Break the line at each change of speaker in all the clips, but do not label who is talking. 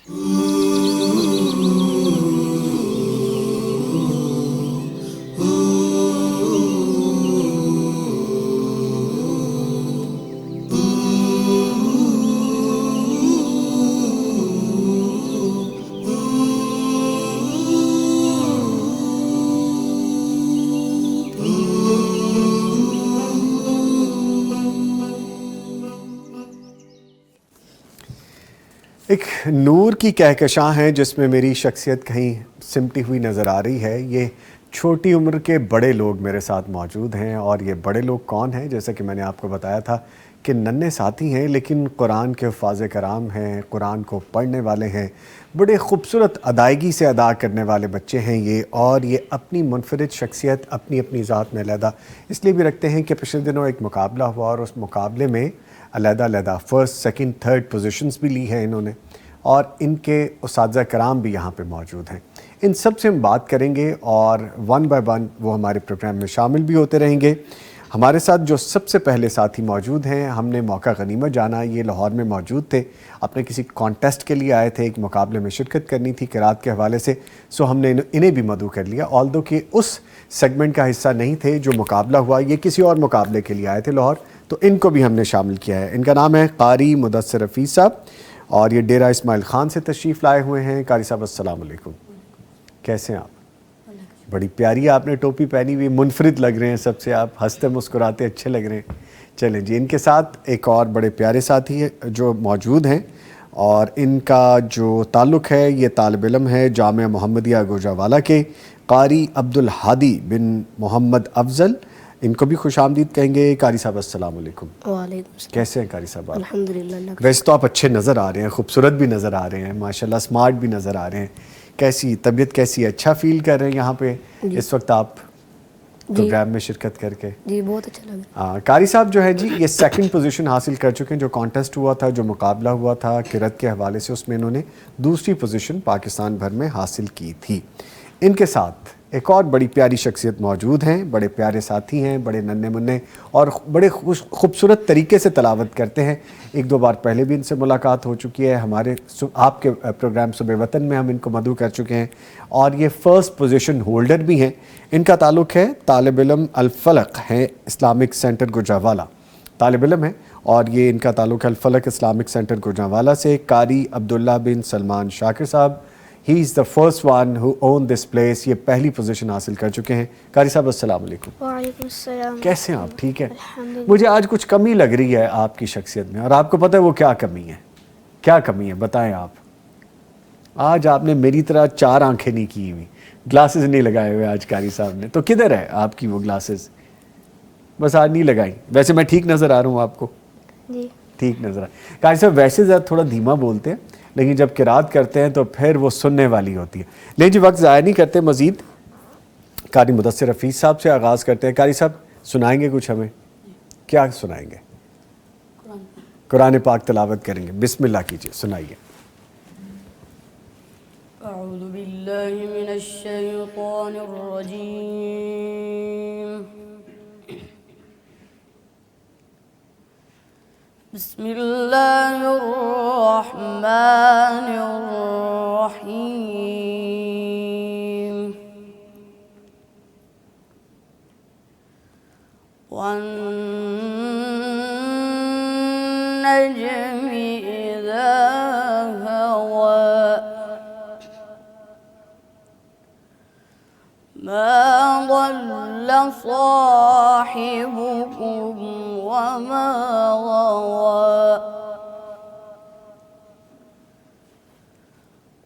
ایک نور کی کہکشاں ہے جس میں میری شخصیت کہیں سمٹی ہوئی نظر آ رہی ہے۔ یہ چھوٹی عمر کے بڑے لوگ میرے ساتھ موجود ہیں، اور یہ بڑے لوگ کون ہیں؟ جیسا کہ میں نے آپ کو بتایا تھا کہ ننھے ساتھی ہیں، لیکن قرآن کے حفاظ کرام ہیں، قرآن کو پڑھنے والے ہیں، بڑے خوبصورت ادائیگی سے ادا کرنے والے بچے ہیں یہ، اور یہ اپنی منفرد شخصیت اپنی ذات میں علیحدہ اس لیے بھی رکھتے ہیں کہ پچھلے دنوں ایک مقابلہ ہوا، اور اس مقابلے میں علیحدہ فرسٹ، سیکنڈ، تھرڈ پوزیشنز بھی لی ہیں انہوں نے، اور ان کے اساتذہ کرام بھی یہاں پہ موجود ہیں۔ ان سب سے ہم بات کریں گے، اور ون بائی ون وہ ہمارے پروگرام میں شامل بھی ہوتے رہیں گے۔ ہمارے ساتھ جو سب سے پہلے ساتھی موجود ہیں، ہم نے موقع غنیمت جانا، یہ لاہور میں موجود تھے، اپنے کسی کانٹیسٹ کے لیے آئے تھے، ایک مقابلے میں شرکت کرنی تھی قرات کے حوالے سے، سو ہم نے انہیں بھی مدعو کر لیا، آلدو کہ اس سیگمنٹ کا حصہ نہیں تھے جو مقابلہ ہوا، یہ کسی اور مقابلے کے لیے آئے تھے لاہور، تو ان کو بھی ہم نے شامل کیا ہے۔ ان کا نام ہے قاری مدثر حفیظ صاحب، اور یہ ڈیرہ اسماعیل خان سے تشریف لائے ہوئے ہیں۔ قاری صاحب السلام علیکم، کیسے ہیں آپ؟ بڑی پیاری آپ نے ٹوپی پہنی ہوئی، منفرد لگ رہے ہیں سب سے، آپ ہنستے مسکراتے اچھے لگ رہے ہیں۔ چلیں جی، ان کے ساتھ ایک اور بڑے پیارے ساتھی ہیں جو موجود ہیں، اور ان کا جو تعلق ہے یہ طالب علم ہے جامعہ محمدیہ گوجرانوالہ کے، قاری عبدالہادی بن محمد افضل، ان کو بھی خوش آمدید کہیں گے۔ قاری صاحب السلام علیکم۔
وعلیکم السلام۔
کیسے ہیں قاری صاحب آپ؟
الحمدللہ۔
ویسے تو آپ اچھے نظر آ رہے ہیں، خوبصورت بھی نظر آ رہے ہیں، ماشاءاللہ اسمارٹ بھی نظر آ رہے ہیں۔ کیسی طبیعت کیسی ہے؟ اچھا فیل کر رہے ہیں یہاں پہ اس وقت آپ پروگرام میں شرکت کر کے؟
جی بہت اچھا لگا۔
قاری صاحب جو ہے جی یہ سیکنڈ پوزیشن حاصل کر چکے ہیں، جو کانٹیسٹ ہوا تھا، جو مقابلہ ہوا تھا قرات کے حوالے سے، اس میں انہوں نے دوسری پوزیشن پاکستان بھر میں حاصل کی تھی۔ ان کے ساتھ ایک اور بڑی پیاری شخصیت موجود ہیں، بڑے پیارے ساتھی ہیں، بڑے ننھے منھے اور بڑے خوبصورت طریقے سے تلاوت کرتے ہیں۔ ایک دو بار پہلے بھی ان سے ملاقات ہو چکی ہے، ہمارے آپ کے پروگرام صبح وطن میں ہم ان کو مدعو کر چکے ہیں، اور یہ فرسٹ پوزیشن ہولڈر بھی ہیں۔ ان کا تعلق ہے طالب علم الفلق ہیں اسلامک سینٹر گوجرانوالہ، طالب علم ہیں، اور یہ ان کا تعلق ہے الفلق اسلامک سینٹر گوجرانوالہ سے۔ قاری عبداللہ بن سلمان شاکر صاحب، he is the first one who won this place, یہ پہلی پوزیشن حاصل کر چکے ہیں۔ قاری صاحب السلام علیکم۔
وعلیکم السلام۔
کیسے ہیں آپ؟ ٹھیک ہے؟
الحمدللہ۔
مجھے آج کچھ کمی لگ رہی ہے آپ کی شخصیت میں، اور آپ کو پتہ ہے وہ کیا کمی ہے؟ کیا کمی ہے بتائیں آپ؟ آج آپ نے میری طرح چار آنکھیں نہیں کی ہوئی، گلاسز نہیں لگائے ہوئے آج قاری صاحب نے، تو کدھر ہے آپ کی وہ گلاسز؟ بس آج نہیں لگائی۔ ویسے میں ٹھیک نظر آ رہا ہوں آپ کو؟
جی
ٹھیک نظر آ قاری صاحب ویسے زیادہ تھوڑا دھیما بولتے ہیں، لیکن جب قرات کرتے ہیں تو پھر وہ سننے والی ہوتی ہے۔ لیکن جی وقت ضائع نہیں کرتے، مزید قاری مدثر حفیظ صاحب سے آغاز کرتے ہیں۔ قاری صاحب سنائیں گے کچھ ہمیں؟ کیا سنائیں گے؟ قرآن پاک تلاوت کریں گے، بسم اللہ کیجئے، سنائیے۔
اعوذ باللہ من الشیطان الرجیم، بسم اللہ الرحمن الرحیم، والنجم اذا هوى، ما ضل صاحبكم وما غوى،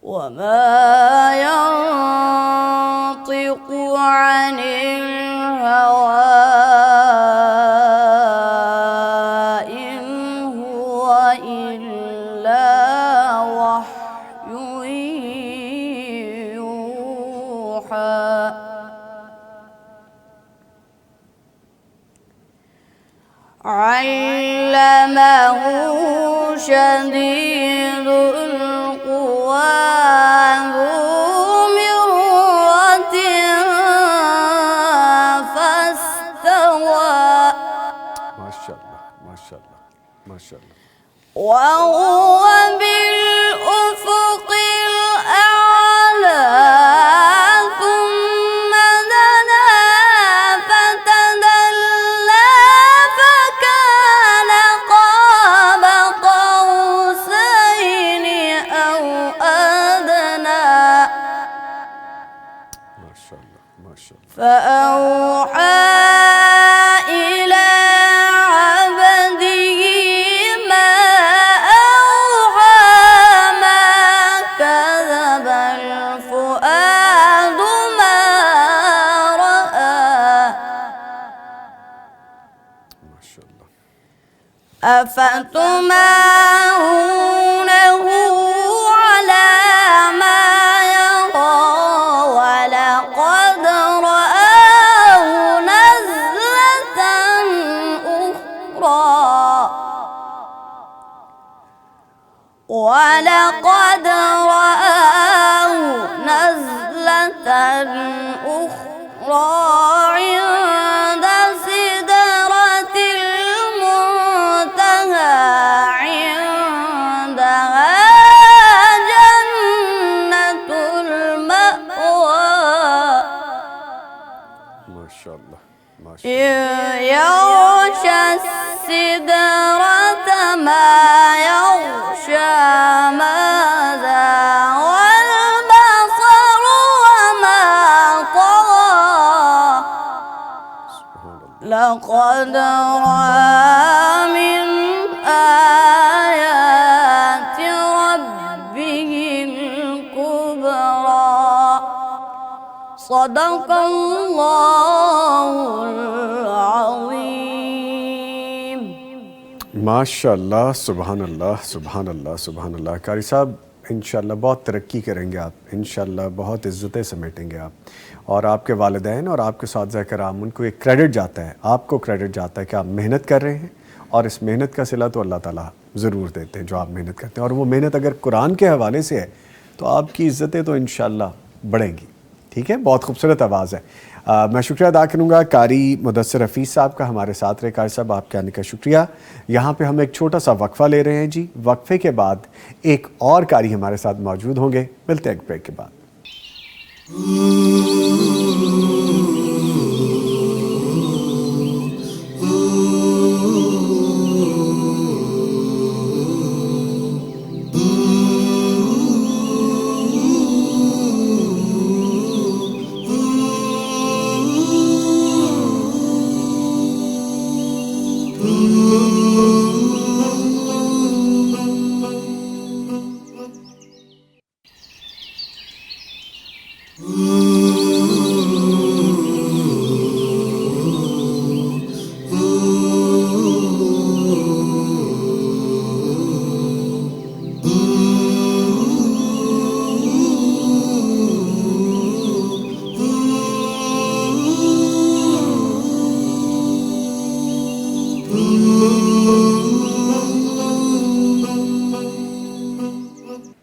وما ينطق عن الهوى، إن هو إلا وحي يوحى، علمه شديد القوى، ذو مرة فاستوى،
ماشاءاللہ ماشاءاللہ ماشاءاللہ،
وهو بالأفق فأوحى إلى عبده ما أوحى ما كذب الفؤاد ما رأى
ماشاء اللہ.
أفتمارونه على ما يرى ولقد رآه نزلة أخرى ولقد رآه نزلة أخرى عند سدرة المنتهى عندها جنة المأوى
ماشاء اللہ ماشاء
إذ يغشى السدرة ما يغشى ما زاغ البصر وما طغى لقد رأى من آيات ربه الكبرى صدق الله العظيم.
ماشاء اللہ. سبحان اللہ سبحان اللہ سبحان اللہ. قاری صاحب انشاءاللہ بہت ترقی کریں گے آپ، انشاءاللہ بہت عزتیں سمیٹیں گے آپ، اور آپ کے والدین اور آپ کے اساتذہ کرام ان کو ایک کریڈٹ جاتا ہے، آپ کو کریڈٹ جاتا ہے کہ آپ محنت کر رہے ہیں، اور اس محنت کا صلہ تو اللہ تعالیٰ ضرور دیتے ہیں جو آپ محنت کرتے ہیں، اور وہ محنت اگر قرآن کے حوالے سے ہے تو آپ کی عزتیں تو انشاءاللہ بڑھیں گی. ٹھیک ہے، بہت خوبصورت آواز ہے. میں شکریہ ادا کروں گا قاری مدثر حفیظ صاحب کا، ہمارے ساتھ رہے. قاری صاحب آپ کے آنے کا شکریہ. یہاں پہ ہم ایک چھوٹا سا وقفہ لے رہے ہیں جی، وقفے کے بعد ایک اور قاری ہمارے ساتھ موجود ہوں گے. ملتے ہیں ایک بریک کے بعد.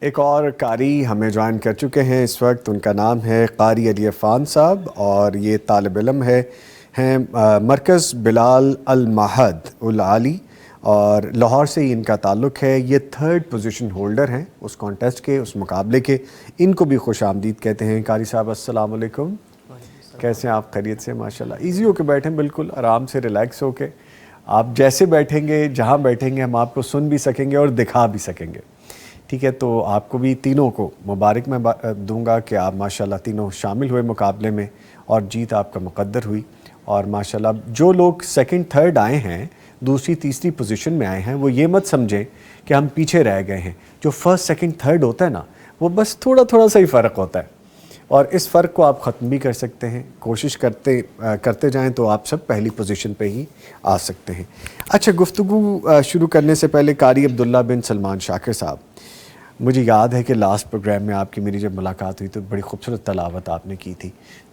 ایک اور قاری ہمیں جوائن کر چکے ہیں اس وقت. ان کا نام ہے قاری علی عفان صاحب، اور یہ طالب علم ہیں مرکز بلال المعہد العالی، اور لاہور سے ہی ان کا تعلق ہے. یہ 3rd پوزیشن ہولڈر ہیں اس کانٹیسٹ کے، اس مقابلے کے. ان کو بھی خوش آمدید کہتے ہیں. قاری صاحب السلام علیکم، کیسے ہیں آپ؟ خیریت سے؟ ماشاءاللہ. ایزی ہو کے بیٹھیں، بالکل آرام سے ریلیکس ہو کے. آپ جیسے بیٹھیں گے، جہاں بیٹھیں گے، ہم آپ کو سن بھی سکیں گے اور دکھا بھی سکیں گے. ٹھیک ہے، تو آپ کو بھی تینوں کو مبارک میں دوں گا کہ آپ ماشاءاللہ تینوں شامل ہوئے مقابلے میں، اور جیت آپ کا مقدر ہوئی. اور ماشاءاللہ جو لوگ 2nd 3rd آئے ہیں، 2ری 3ری پوزیشن میں آئے ہیں، وہ یہ مت سمجھیں کہ ہم پیچھے رہ گئے ہیں. جو 1st 2nd 3rd ہوتا ہے نا، وہ بس تھوڑا سا ہی فرق ہوتا ہے، اور اس فرق کو آپ ختم بھی کر سکتے ہیں. کوشش کرتے جائیں تو آپ سب پہلی پوزیشن پہ ہی آ سکتے ہیں. اچھا، گفتگو شروع کرنے سے پہلے قاری عبداللہ بن سلمان شاکر صاحب، مجھے یاد ہے کہ لاسٹ پروگرام میں آپ کی میری جب ملاقات ہوئی تو بڑی خوبصورت تلاوت آپ نے کی تھی.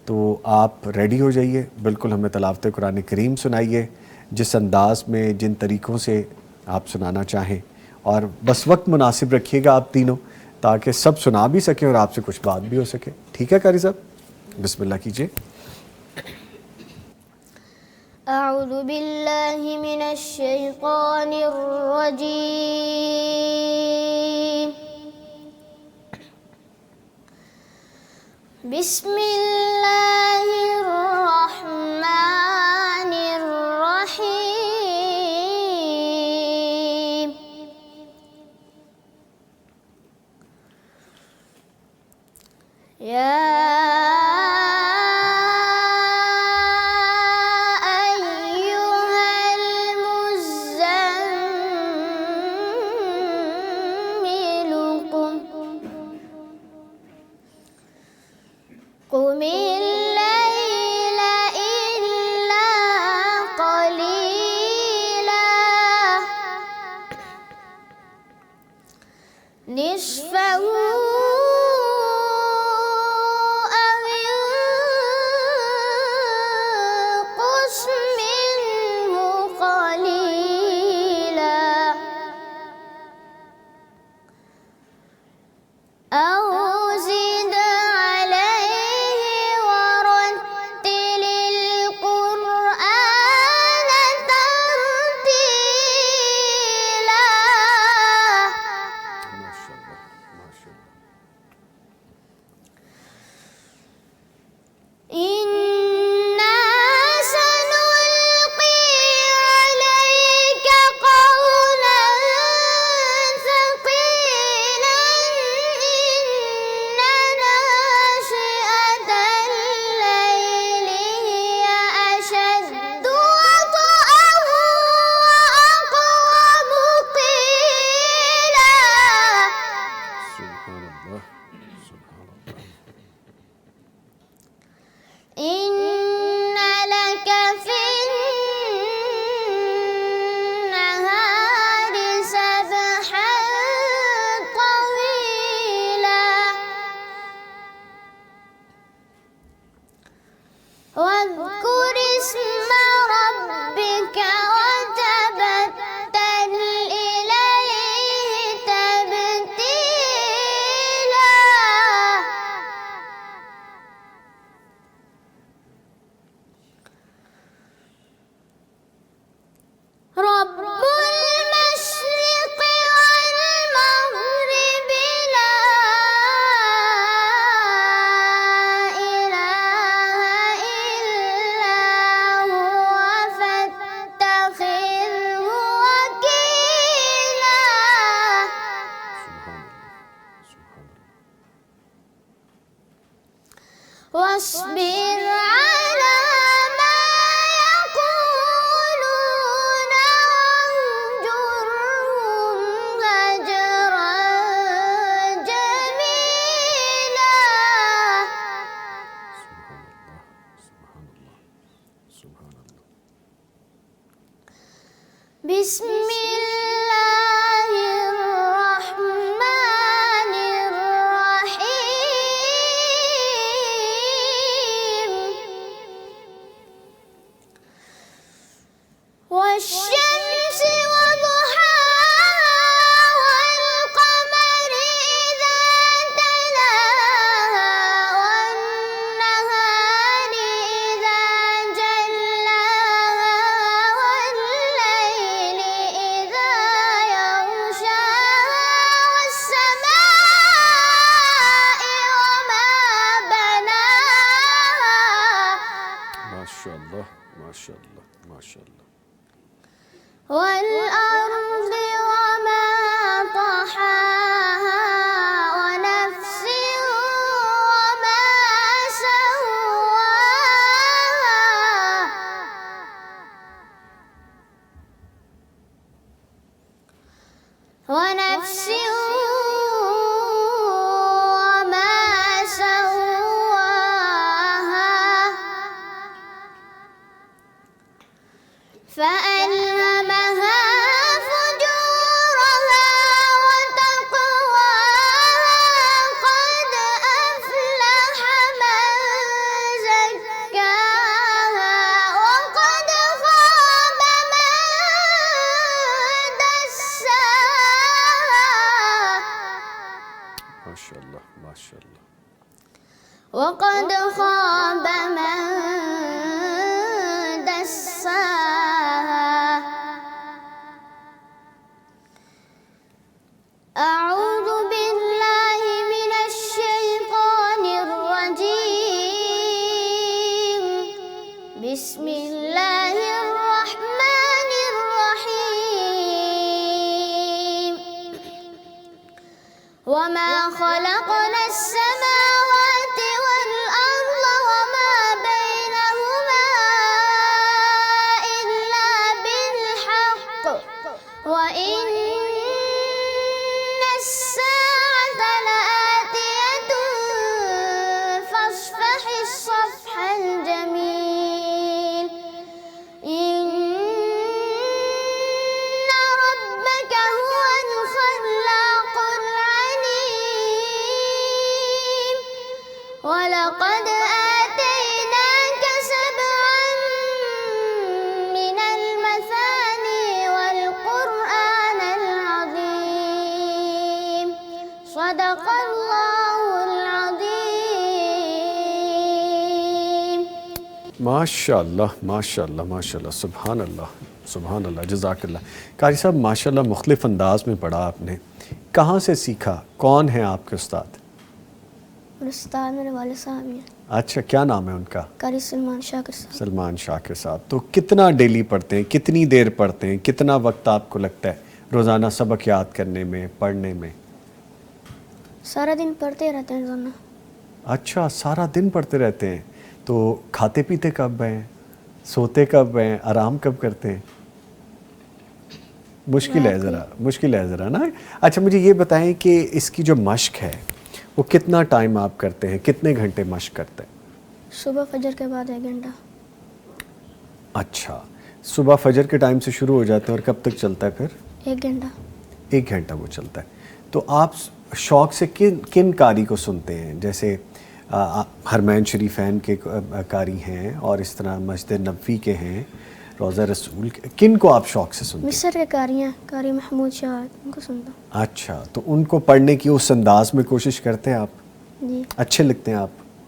تو آپ ریڈی ہو جائیے، بالکل ہمیں تلاوت قرآن کریم سنائیے جس انداز میں، جن طریقوں سے آپ سنانا چاہیں، اور بس وقت مناسب رکھیے گا آپ تینوں، تاکہ سب سنا بھی سکیں اور آپ سے کچھ بات بھی ہو سکے. ٹھیک ہے قاری صاحب، بسم اللہ کیجئے.
اعوذ باللہ من الشیطان الرجیم. بسم اللہ الرحمن الرحیم. یا نصفه أو انقص منه قليلا أو زد عليه ورتل القرآن ترتيلا.
ما شاء الله ما شاء الله.
إنا سنلقي عليك قولا ثقيلا إن ناشئة الليل هي أشد وطئا وأقوم قيلا.
سبحان الله سبحان الله.
إن لك في النهار سبحا طويلا واذكر اسم ربك وتبتل إليه تبتيلا. رب المشرق والمغرب لا إله إلا هو فاتخذه وكيلا.
سبحان الله سبحان الله.
واصبر على ما يقولون واهجرهم هجرا جميلا.
سبحان الله سبحان الله سبحان الله.
بسم الله الرحمن الرحيم. والشمس وضحاها والقمر إذا تلاها والنهار إذا جلاها والليل إذا يغشاها والسماء وما بناها.
ما شاء الله ما شاء الله ما شاء الله.
والأرض وما طحاها ونفس وما سواها ونفس وما سواها فألهمها فجورها وتقواها. قد أفلح من زكاها وقد خاب من دساها.
ما شاء الله ما شاء الله.
وقد خاب من دساها. أعوذ بالله من الشيطان الرجيم. بسم الله الرحمن الرحيم. وما خلقنا السماوات والأرض وما بينهما إلا بالحق وإن الساعة لآتية فاصفح الصفح الجميل. إن ربك هو الخلاق العليم. صدق اللہ العظیم.
ماشاء اللہ ماشاء اللہ ماشاء اللہ، سبحان اللہ سبحان اللہ، جزاک اللہ. قاری صاحب ماشاء اللہ مختلف انداز میں پڑھا آپ نے، کہاں سے سیکھا؟ کون ہیں آپ کے استاد؟
استاد میرے والد صاحب ہیں،
اچھا، کیا نام ہے ان کا؟
قاری سلمان شاکر صاحب.
سلمان شاکر صاحب. تو کتنا ڈیلی پڑھتے ہیں، کتنی دیر پڑھتے ہیں، کتنا وقت آپ کو لگتا ہے روزانہ سبق یاد کرنے میں، پڑھنے میں؟
سارا دن پڑھتے رہتے ہیں روزانہ.
اچھا، سارا دن پڑھتے رہتے ہیں. تو کھاتے پیتے کب ہیں، سوتے کب ہیں، آرام کب کرتے ہیں؟ مشکل ہے ذرا نا. اچھا مجھے یہ بتائیں کہ اس کی جو مشق ہے وہ کتنا ٹائم آپ کرتے ہیں، کتنے گھنٹے مشق کرتے ہیں؟
صبح فجر کے بعد 1 گھنٹہ.
اچھا، صبح فجر کے ٹائم سے شروع ہو جاتے ہیں اور کب تک چلتا ہے پھر؟
1 گھنٹہ.
1 گھنٹہ وہ چلتا ہے. تو آپ شوق سے کن قاری کو سنتے ہیں؟ جیسے حرمین شریفین کے قاری ہیں اور اس طرح مسجد نبوی کے ہیں، روضہ رسول کے، کن کو آپ شوق سے سنتے ہیں؟
مصر کے قاری ہیں، قاری محمود شاہ، ان کو سنتا ہوں.
اچھا، تو ان کو پڑھنے کی اس انداز میں کوشش کرتے ہیں آپ؟
جی
اچھے لگتے ہیں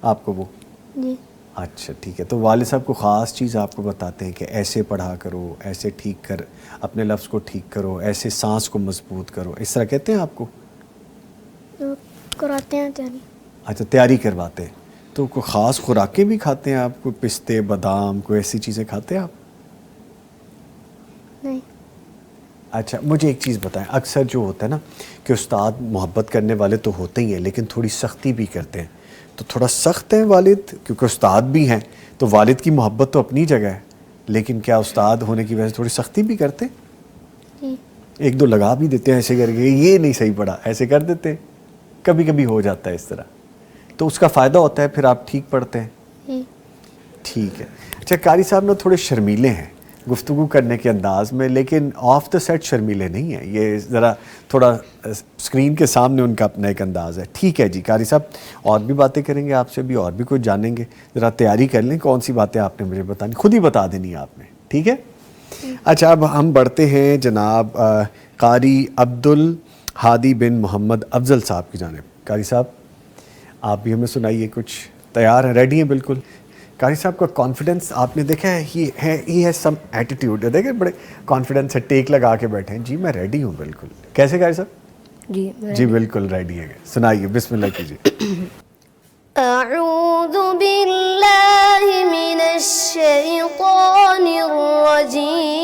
آپ کو وہ؟
جی.
اچھا ٹھیک ہے. تو والد صاحب کو خاص چیز آپ کو بتاتے ہیں کہ ایسے پڑھا کرو، ایسے ٹھیک کر، اپنے لفظ کو ٹھیک کرو، ایسے سانس کو مضبوط کرو، اس طرح کہتے ہیں آپ کو؟
تو کراتے ہیں تیاری.
اچھا، تیاری کرواتے ہیں. تو کوئی خاص خوراکیں بھی کھاتے ہیں آپ؟ کوئی پستے، بادام، کوئی ایسی چیزیں کھاتے ہیں آپ؟
نہیں.
اچھا مجھے ایک چیز بتائیں، اکثر جو ہوتا ہے نا کہ استاد محبت کرنے والے تو ہوتے ہی ہیں لیکن تھوڑی سختی بھی کرتے ہیں، تو تھوڑا سخت ہیں والد کیونکہ استاد بھی ہیں، تو والد کی محبت تو اپنی جگہ ہے، لیکن کیا استاد ہونے کی وجہ سے تھوڑی سختی بھی کرتے ہیں؟
جی.
1-2 لگا بھی دیتے ہیں ایسے کر کے، یہ نہیں صحیح پڑھا، ایسے کر دیتے ہیں، کبھی کبھی ہو جاتا ہے اس طرح، تو اس کا فائدہ ہوتا ہے پھر آپ ٹھیک پڑھتے ہیں.
جی.
ٹھیک ہے. اچھا قاری صاحب نا تھوڑے شرمیلے ہیں گفتگو کرنے کے انداز میں، لیکن آف دا سیٹ شرمیلے نہیں ہیں، یہ ذرا تھوڑا اسکرین کے سامنے ان کا اپنا ایک انداز ہے. ٹھیک ہے جی قاری صاحب، اور بھی باتیں کریں گے آپ سے، بھی اور بھی کچھ جانیں گے، ذرا تیاری کر لیں کون سی باتیں آپ نے مجھے بتانی، خود ہی بتا دینی ہے آپ نے، ٹھیک ہے؟ اچھا اب ہم بڑھتے ہیں جناب قاری عبدالہادی بن محمد افضل صاحب کی جانب. قاری صاحب آپ بھی ہمیں سنائیے کچھ. تیار ہیں، ریڈی ہیں بالکل؟ قاری صاحب کا کانفیڈنس آپ نے دیکھا ہے، ہی ہیز سم ایٹیٹیوڈ، دیکھیں بڑے کانفیڈنس سے ٹیک لگا کے بیٹھے ہیں. جی میں ریڈی ہوں بالکل. کیسے قاری صاحب؟ جی بالکل ریڈی ہے. سنائیے، بسم اللہ کیجیے.
اعوذ باللہ من الشیطان الرجیم.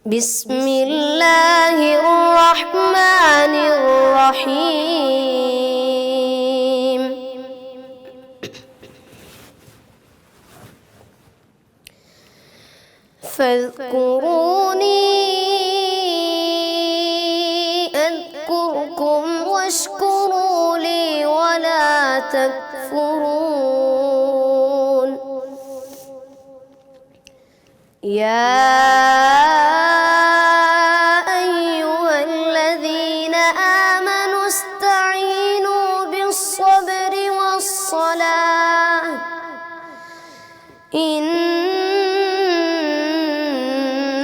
بسم اللہ الرحمن الرحیم. فاذکرونی اذکرکم واشکروا لی ولا تکفرون. یا ایہا الذین آمنوا استعینوا بالصبر والصلاة ان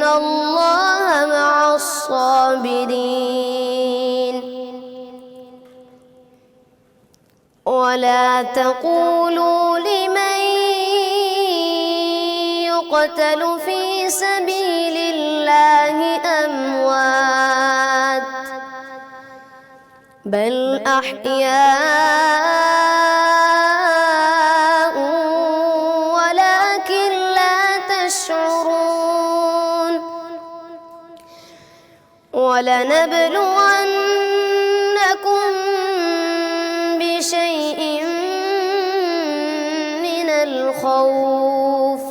اللہ مع الصابرین. ولا تقولوا لمن يقتل في سبيل الله أموات بل أحياء ولكن لا تشعرون. ولنبلونكم بشيء من الخوف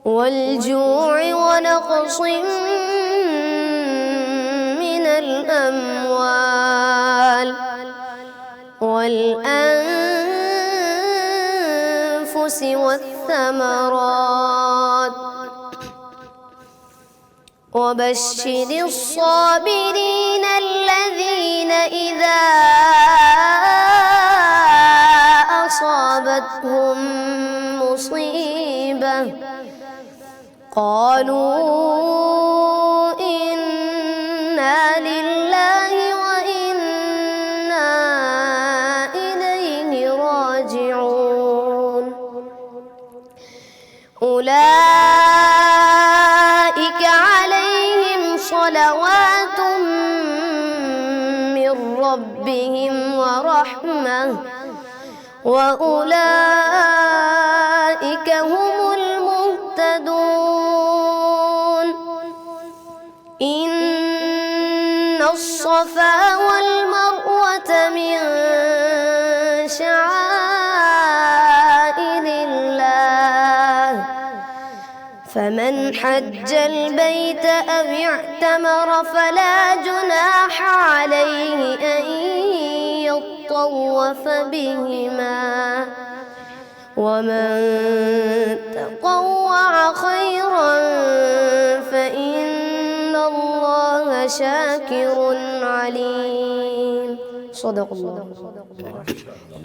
والجوع ونقص من الأموال والأنفس والثمرات وبشر الصابرين الذين إذا أصابتهم مصيبة قالوا إنا لله وإنا إليه راجعون أولئك عليهم صلوات من ربهم ورحمة وأولئك هم المهتدون إن الصفا والمروة من شعائر الله فمن حج البيت أو اعتمر فلا جناح عليه أن يطوف بهما ومن تطوع خيرا فإن الله شاكر عليم صدق الله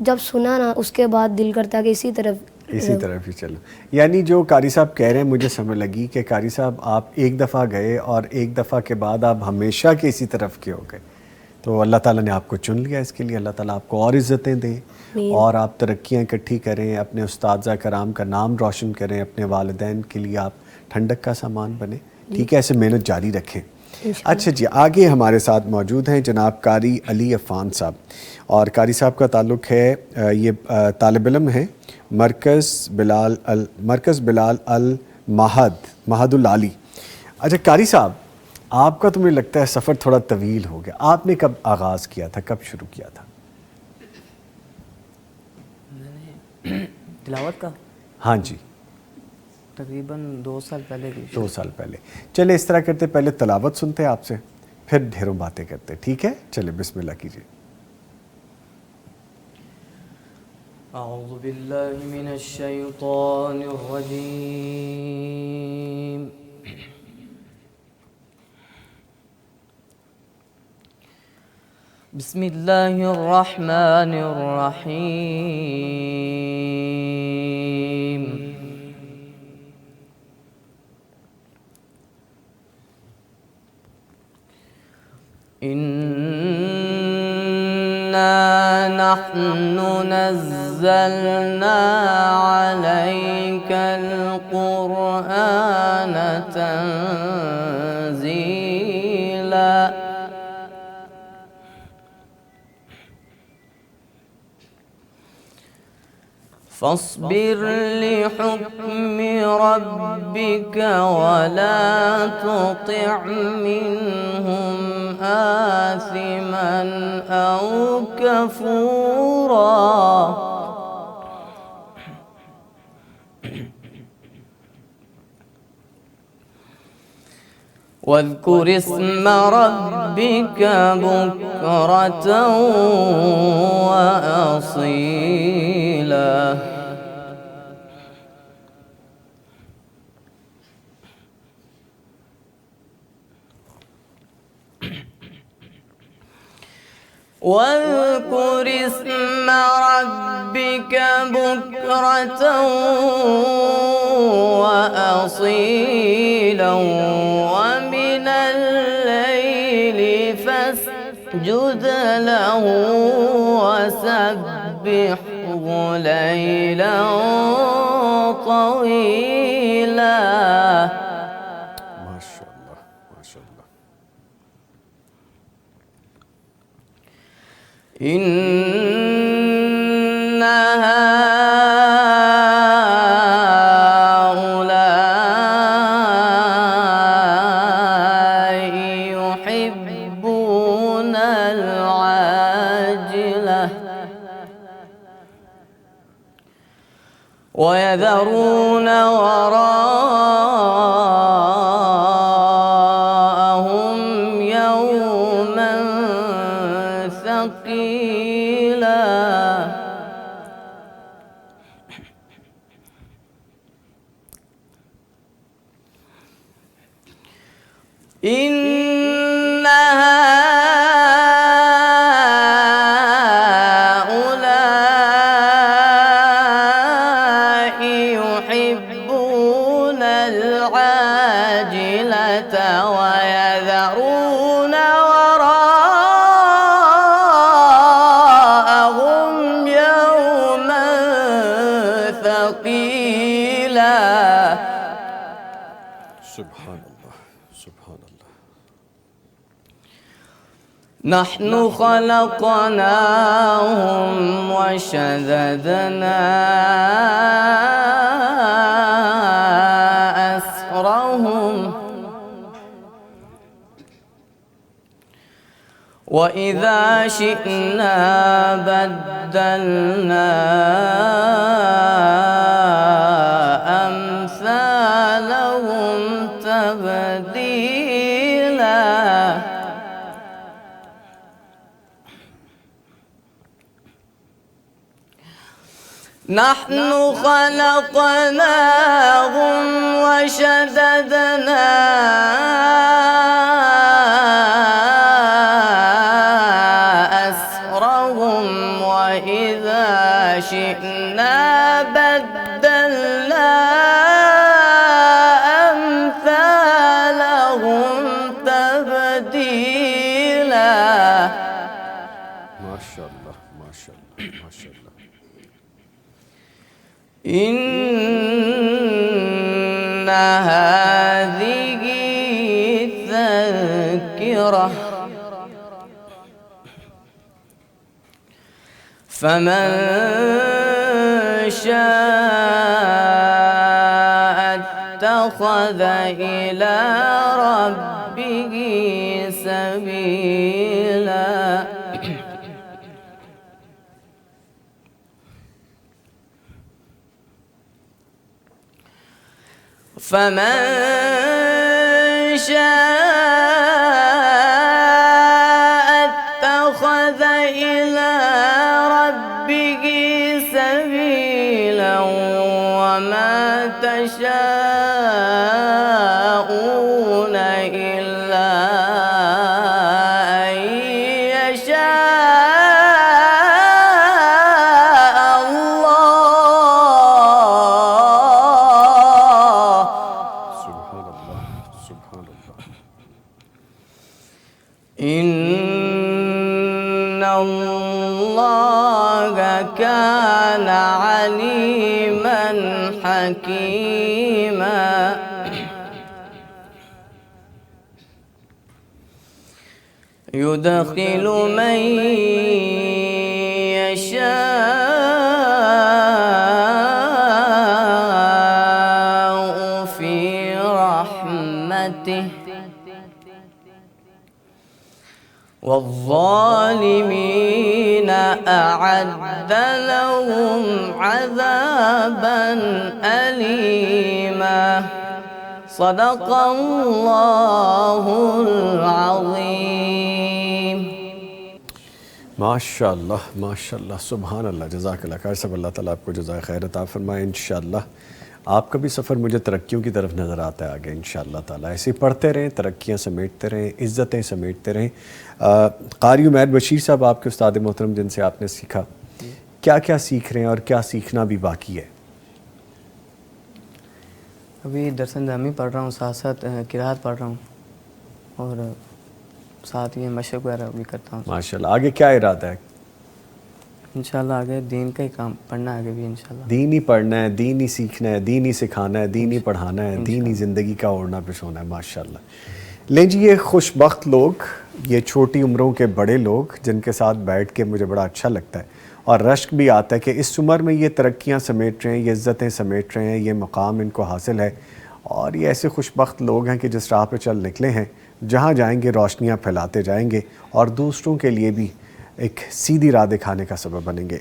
جب سنا نا اس کے بعد دل کرتا کہ اسی
طرف ہی چلو. یعنی جو قاری صاحب کہہ رہے ہیں مجھے سمجھ لگی کہ قاری صاحب آپ ایک دفعہ گئے اور ایک دفعہ کے بعد آپ ہمیشہ کے اسی طرف کے ہو گئے. تو اللہ تعالیٰ نے آپ کو چن لیا اس کے لیے. اللہ تعالیٰ آپ کو اور عزتیں دیں اور آپ ترقیاں اکٹھی کریں, اپنے اساتذہ کرام کا نام روشن کریں, اپنے والدین کے لیے آپ ٹھنڈک کا سامان بنیں. ٹھیک ہے, ایسے محنت جاری رکھیں. اچھا جی, آگے ہمارے ساتھ موجود ہیں جناب قاری علی عفان صاحب, اور قاری صاحب کا تعلق ہے یہ طالب علم ہیں مرکز بلال المعہد العالی. اچھا قاری صاحب, آپ کا تو مجھے لگتا ہے سفر تھوڑا طویل ہو گیا. آپ نے کب آغاز کیا تھا, کب شروع کیا تھا
تلاوت کا؟
ہاں جی,
تقریباً 2 سال پہلے کی.
2 سال پہلے. چلے اس طرح کرتے, پہلے تلاوت سنتے آپ سے, پھر ڈھیروں باتیں کرتے. ٹھیک ہے, چلے بسم اللہ کیجیے.
اعوذ باللہ من الشیطان الرجیم. بسم اللہ الرحمن الرحیم. إنا نحن نزلنا عليك القرآن تنزيلا فاصبر لحكم ربك ولا تطع منهم آثما أو كفورا واذكر اسم ربك بكرة وأصيلا واذكر اسم ربك بكرة وأصيلا ومن الليل فاسجد له وسبحه ليلا طويلا.
ماشاء اللہ ماشاء اللہ.
إن هؤلاء يحبون العاجلة ويذرون وراءهم يوما ثقيلا. إن هؤلاء يحبون العاجلة ويذرون وراءهم يوما ثقيلا.
سبحان اللہ سبحان اللہ.
نحن خلقناهم وشددنا أسرهم وإذا شئنا بدلنا أمثالهم تبديلا. نحن خلقناهم وشددنا أسرهم وإذا إن هذه تذكرة فمن شاء اتخذ إلى ربه سبيلا فمن شاء اتخذ إلى ربه سبيلا وما تشاءون إلا أن يشاء الله
سبحان اللہ سبحان اللہ
إن الله كان عليما حكيما يدخل من يشاء في رحمته والظالمين أعد لهم عذابا أليما صدق الله العظيم
ماشاء اللہ سبحان اللہ جزاک اللہ خیر سب اللہ تعالیٰ آپ کو جزائے خیر عطا فرمائے انشاءاللہ آپ کا بھی سفر مجھے ترقیوں کی طرف نظر آتا ہے آگے انشاءاللہ تعالیٰ ایسے ہی پڑھتے رہیں ترقیاں سمیٹتے رہیں عزتیں سمیٹتے رہیں قاری عمیر بشیر صاحب آپ کے استاد محترم جن سے آپ نے سیکھا کیا کیا سیکھ رہے ہیں اور کیا سیکھنا بھی باقی ہے
ابھی درس نظامی پڑھ رہا ہوں ساتھ ساتھ قرات پڑھ رہا ہوں اور ساتھ یہ مشق وغیرہ بھی کرتا ہوں
ماشاءاللہ آگے کیا ارادہ ہے
انشاءاللہ آگے دین کا ہی کام پڑھنا ہے آگے بھی انشاءاللہ
دین ہی پڑھنا ہے دین ہی سیکھنا ہے دین ہی سکھانا ہے دین ہی پڑھانا ہے دین ہی زندگی کا اوڑھنا پچھونا ہے ماشاءاللہ لیں جی یہ خوش بخت لوگ یہ چھوٹی عمروں کے بڑے لوگ جن کے ساتھ بیٹھ کے مجھے بڑا اچھا لگتا ہے اور رشک بھی آتا ہے کہ اس عمر میں یہ ترقیاں سمیٹ رہے ہیں یہ عزتیں سمیٹ رہے ہیں یہ مقام ان کو حاصل ہے اور یہ ایسے خوش بخت لوگ ہیں کہ جس راہ پہ چل نکلے ہیں جہاں جائیں گے روشنیاں پھیلاتے جائیں گے اور دوسروں کے لیے بھی ایک سیدھی راہ دکھانے کا سبب بنیں گے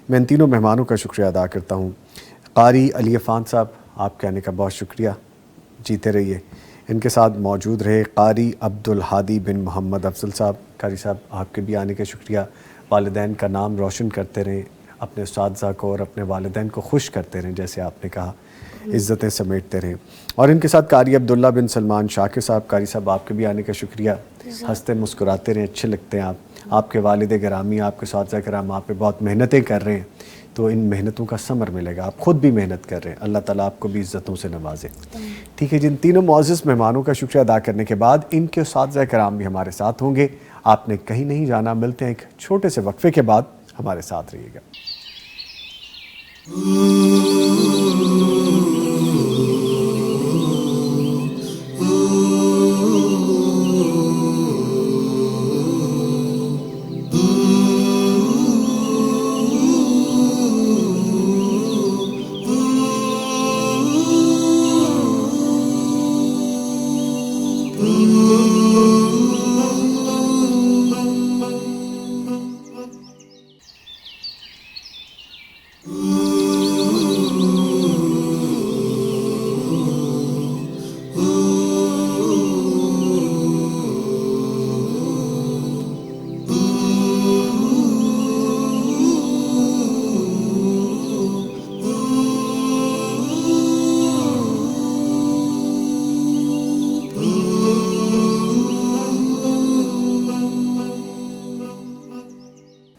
میں ان تینوں مہمانوں کا شکریہ ادا کرتا ہوں قاری علی عفان صاحب آپ کے آنے کا بہت شکریہ جیتے رہیے ان کے ساتھ موجود رہے قاری عبدالہادی بن محمد افضل صاحب قاری صاحب آپ کے بھی آنے کا شکریہ والدین کا نام روشن کرتے رہیں اپنے اساتذہ کو اور اپنے والدین کو خوش کرتے رہیں جیسے آپ نے کہا عزتیں سمیٹتے رہیں اور ان کے ساتھ قاری عبداللہ بن سلمان شاکر صاحب قاری صاحب آپ کے بھی آنے کا شکریہ ہنستے مسکراتے رہیں اچھے لگتے ہیں آپ کے والد گرامی آپ کے اساتذہ کرام آپ پہ بہت محنتیں کر رہے ہیں تو ان محنتوں کا ثمر ملے گا آپ خود بھی محنت کر رہے ہیں اللہ تعالیٰ آپ کو بھی عزتوں سے نوازے ٹھیک ہے جن تینوں معزز مہمانوں کا شکریہ ادا کرنے کے بعد ان کے اساتذہ کرام بھی ہمارے ساتھ ہوں گے آپ نے کہیں نہیں جانا ملتے ہیں ایک چھوٹے سے وقفے کے بعد ہمارے ساتھ رہیے گا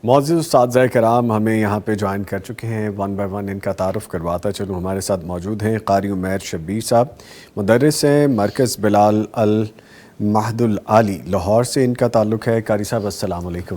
معزز اساتذہ کرام ہمیں یہاں پہ جوائن کر چکے ہیں ون بائی ون ان کا تعارف کرواتا چلوں ہمارے ساتھ موجود ہیں قاری عمیر شبیر صاحب مدرس ہیں مرکز بلال المہد العالی لاہور سے ان کا تعلق ہے قاری صاحب السلام علیکم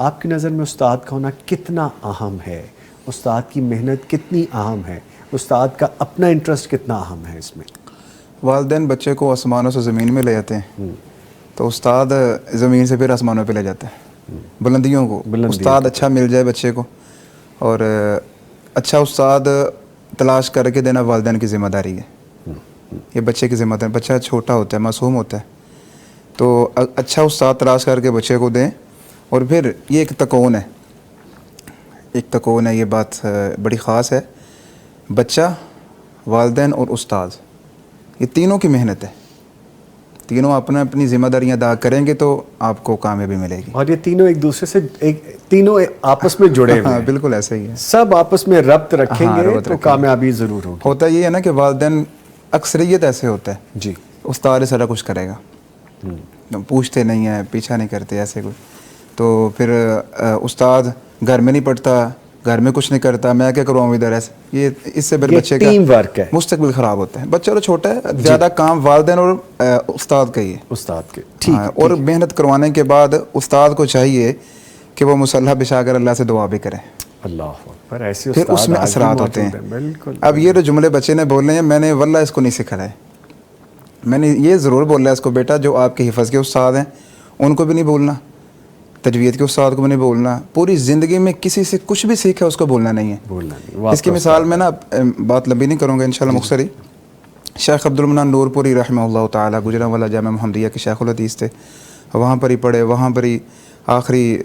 آپ کی نظر میں استاد کا ہونا کتنا اہم ہے؟ استاد کی محنت کتنی اہم ہے؟ استاد کا اپنا انٹرسٹ کتنا اہم ہے اس میں؟
والدین بچے کو آسمانوں سے زمین میں لے جاتے ہیں تو استاد زمین سے پھر آسمانوں پہ لے جاتا ہے، بلندیوں کو۔ استاد اچھا مل جائے بچے کو، اور اچھا استاد تلاش کر کے دینا والدین کی ذمہ داری ہے، یہ بچے کی ذمہ داری۔ بچہ چھوٹا ہوتا ہے، معصوم ہوتا ہے، تو اچھا استاد تلاش کر کے بچے کو دیں۔ اور پھر یہ ایک تکون ہے، یہ بات بڑی خاص ہے، بچہ، والدین اور استاد، یہ تینوں کی محنت ہے، تینوں اپنی ذمہ داریاں ادا کریں گے تو آپ کو کامیابی ملے گی۔
اور یہ تینوں ایک دوسرے سے تینوں آپس میں جڑے ہوئے ہیں،
بالکل ایسا ہی ہے،
سب آپس میں ربط رکھیں گے تو کامیابی ضرور ہوگی۔
ہوتا یہ ہے نا کہ والدین اکثریت ایسے ہوتا ہے،
جی،
استاد سارا کچھ کرے گا، پوچھتے نہیں ہیں، پیچھا نہیں کرتے ایسے کچھ، تو پھر استاد گھر میں نہیں پڑھتا، گھر میں کچھ نہیں کرتا، میں کیا کروں ادھر، ایسے یہ اس سے پھر بچے کا
ٹیم ورک ہے،
مستقبل خراب ہوتا ہے۔ بچہ تو چھوٹا ہے، زیادہ کام والدین اور استاد کا ہی ہے،
استاد کے۔
اور محنت کروانے کے بعد استاد کو چاہیے کہ وہ مصلح بچھا کر اللہ سے دعا بھی کرے،
اللہ اکبر، ایسے
پھر اس میں اثرات ہوتے ہیں۔ اب یہ جو جملے بچے نے بولنے ہیں، میں نے واللہ اس کو نہیں سکھایا ہے، میں نے یہ ضرور بولا ہے اس کو، بیٹا جو آپ کے حفظ کے استاد ہیں ان کو بھی نہیں بولنا، تجوید کے استاد کو بھی نہیں بولنا، پوری زندگی میں کسی سے کچھ بھی سیکھا اس کو بولنا نہیں ہے۔ اس کی مثال میں نا بات لمبی نہیں کروں گا انشاءاللہ، مختصری۔ شیخ عبد المنان نور پوری رحمہ اللہ تعالیٰ گجرانوالہ جامعہ محمدیہ کے شیخ الحدیث تھے، وہاں پر ہی پڑھے، وہاں پر ہی آخری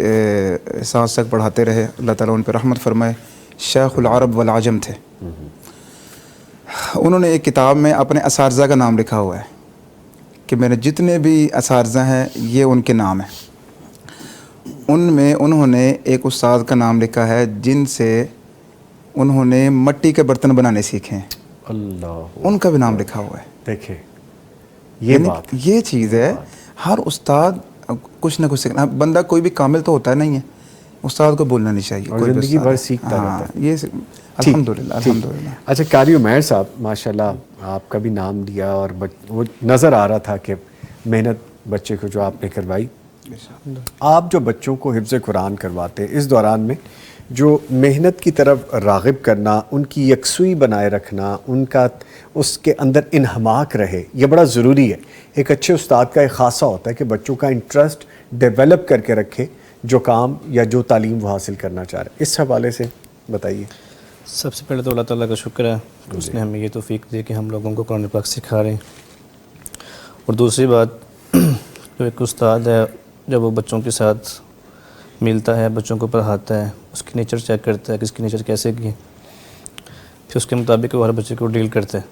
سانس تک پڑھاتے رہے، اللہ تعالیٰ ان پہ رحمت فرمائے۔ شیخ العرب والعجم تھے، انہوں نے ایک کتاب میں اپنے اساتذہ کا نام لکھا ہوا ہے کہ میرے جتنے بھی اساتذہ ہیں یہ ان کے نام ہیں، ان میں انہوں نے ایک استاد کا نام لکھا ہے جن سے انہوں نے مٹی کے برتن بنانے سیکھے ہیں،
اللہ،
ان کا بھی نام لکھا ہوا ہے۔
دیکھیں یہ بات،
یہ چیز ہے، ہر استاد کچھ نہ کچھ سیکھنا، بندہ کوئی بھی کامل تو ہوتا نہیں ہے، استاد کو بولنا نہیں چاہیے،
اور
کوئی بھی
زندگی
استاد
بھر سیکھتا رہتا ہے۔
یہ الحمدللہ الحمدللہ۔
اچھا قاری عمیر صاحب، ماشاءاللہ آپ کا بھی نام دیا اور وہ نظر آ رہا تھا کہ محنت بچے کو جو آپ نے کروائی، آپ جو بچوں کو حفظ قرآن کرواتے ہیں اس دوران میں جو محنت کی طرف راغب کرنا، ان کی یکسوئی بنائے رکھنا، ان کا اس کے اندر انہماک رہے، یہ بڑا ضروری ہے۔ ایک اچھے استاد کا ایک خاصہ ہوتا ہے کہ بچوں کا انٹرسٹ ڈیولپ کر کے رکھے جو کام یا جو تعلیم وہ حاصل کرنا چاہ رہے ہیں۔ اس حوالے سے بتائیے۔
سب سے پہلے تو اللہ تعالیٰ کا شکر ہے، اس نے ہمیں یہ توفیق دی کہ ہم لوگوں کو قرآن پاک سکھا رہے ہیں۔ اور دوسری بات، جو ایک استاد ہے جب وہ بچوں کے ساتھ ملتا ہے، بچوں کو پڑھاتا ہے، اس کی نیچر چیک کرتا ہے کہ اس کی نیچر کیسے کی، پھر اس کے مطابق وہ ہر بچے کو ڈیل کرتا ہے۔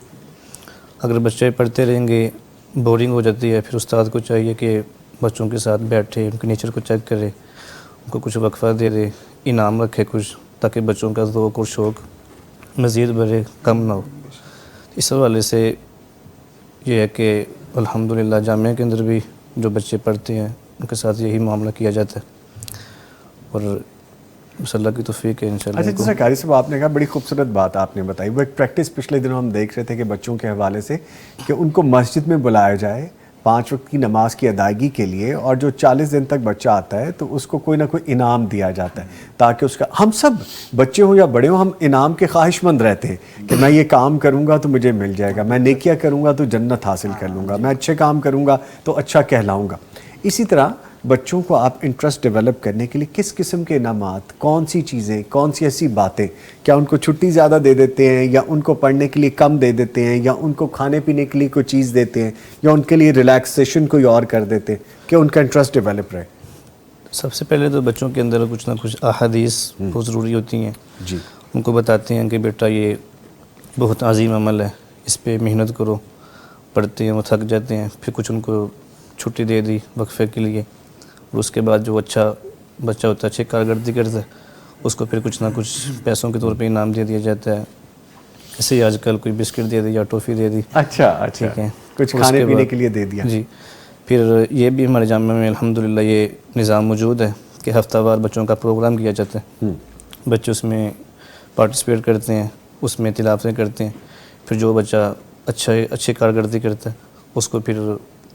اگر بچے پڑھتے رہیں گے، بورنگ ہو جاتی ہے، پھر استاد کو چاہیے کہ بچوں کے ساتھ بیٹھے، ان کی نیچر کو چیک کرے، ان کو کچھ وقفہ دے دے، انعام رکھے کچھ، تاکہ بچوں کا ذوق اور شوق مزید بڑھے، کم نہ ہو۔ اس حوالے سے یہ ہے کہ الحمدللہ جامعہ کے اندر بھی جو بچے پڑھتے ہیں ان کے ساتھ یہی معاملہ کیا جاتا ہے، اور بس اللہ کی توفیق ہے انشاءاللہ۔
اچھا جیسا قاری صاحب آپ نے کہا، بڑی خوبصورت بات آپ نے بتائی، وہ ایک پریکٹس پچھلے دنوں ہم دیکھ رہے تھے کہ بچوں کے حوالے سے کہ ان کو مسجد میں بلایا جائے 5 وقت کی نماز کی ادائیگی کے لیے، اور جو 40 دن تک بچہ آتا ہے تو اس کو کوئی نہ کوئی انعام دیا جاتا ہے، تاکہ اس کا، ہم سب بچے ہوں یا بڑے ہوں، ہم انعام کے خواہش مند رہتے ہیں کہ میں یہ کام کروں گا تو مجھے مل جائے گا، میں نیکیاں کروں گا تو جنت حاصل کر لوں گا، میں اچھے کام کروں گا تو اچھا کہلاؤں گا۔ اسی طرح بچوں کو آپ انٹرسٹ ڈیولپ کرنے کے لیے کس قسم کے انعامات، کون سی چیزیں، کون سی ایسی باتیں، کیا ان کو چھٹی زیادہ دے دیتے ہیں، یا ان کو پڑھنے کے لیے کم دے دیتے ہیں، یا ان کو کھانے پینے کے لیے کوئی چیز دیتے ہیں، یا ان کے لیے ریلیکسیشن کوئی اور کر دیتے ہیں کہ ان کا انٹرسٹ ڈیولپ رہے؟
سب سے پہلے تو بچوں کے اندر کچھ نہ کچھ احادیث بہت ضروری ہوتی ہیں،
جی،
ان کو بتاتے ہیں کہ بیٹا یہ بہت عظیم عمل ہے، اس پہ محنت کرو، پڑھتے ہیں وہ تھک جاتے ہیں، پھر کچھ ان کو چھٹی دے دی وقفے کے لیے، اور اس کے بعد جو اچھا بچہ ہوتا ہے، اچھی کارکردگی کرتا ہے، اس کو پھر کچھ نہ کچھ پیسوں کے طور پہ انعام دے دیا جاتا ہے، جیسے آج کل کوئی بسکٹ دے دی یا ٹافی دے دی،
اچھا
ٹھیک ہے،
کچھ
اس
کھانے پینے
بعد
کے لیے دے دیا۔
جی، پھر یہ بھی ہمارے جامعہ میں الحمدللہ یہ نظام موجود ہے کہ ہفتہ وار بچوں کا پروگرام کیا جاتا ہے، بچے اس میں پارٹیسپیٹ کرتے ہیں، اس میں تلاوتیں کرتے ہیں، پھر جو بچہ اچھی کارکردگی کرتا ہے اس کو پھر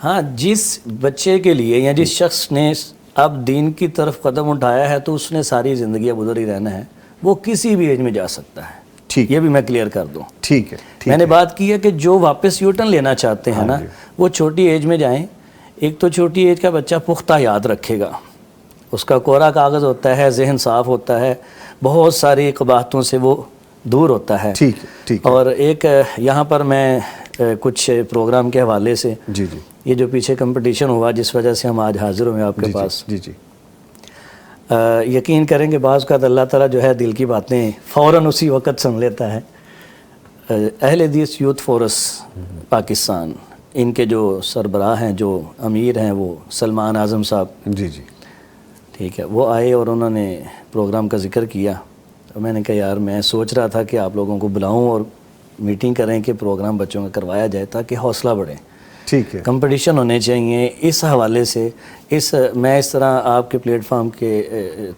ہاں جس بچے کے لیے یا جس شخص نے اب دین کی طرف قدم اٹھایا ہے تو اس نے ساری زندگی اب ادھر ہی رہنا ہے, وہ کسی بھی ایج میں جا سکتا ہے.
ٹھیک,
یہ بھی میں کلیئر کر دوں.
ٹھیک ہے.
میں نے بات کی ہے کہ جو واپس یوٹرن لینا چاہتے ہیں نا وہ چھوٹی ایج میں جائیں. ایک تو چھوٹی ایج کا بچہ پختہ یاد رکھے گا, اس کا کوڑا کاغذ ہوتا ہے, ذہن صاف ہوتا ہے, بہت ساری قباحتوں سے وہ دور ہوتا ہے.
ٹھیک ٹھیک.
اور ایک یہاں پر میں کچھ پروگرام کے حوالے سے
جی جی
یہ جو پیچھے کمپٹیشن ہوا جس وجہ سے ہم آج حاضر ہوئے آپ کے پاس,
جی جی
یقین کریں کہ بعض اوقات اللہ تعالیٰ جو ہے دل کی باتیں فوراً اسی وقت سن لیتا ہے. اہل حدیث یوتھ فورس پاکستان, ان کے جو سربراہ ہیں, جو امیر ہیں, وہ سلمان اعظم صاحب,
جی جی
ٹھیک ہے, وہ آئے اور انہوں نے پروگرام کا ذکر کیا. تو میں نے کہا یار میں سوچ رہا تھا کہ آپ لوگوں کو بلاؤں اور میٹنگ کریں کہ پروگرام بچوں کا کروایا جائے تاکہ حوصلہ بڑھے.
ٹھیک ہے.
کمپٹیشن ہونے چاہیے. اس حوالے سے میں اس طرح آپ کے پلیٹ فارم کے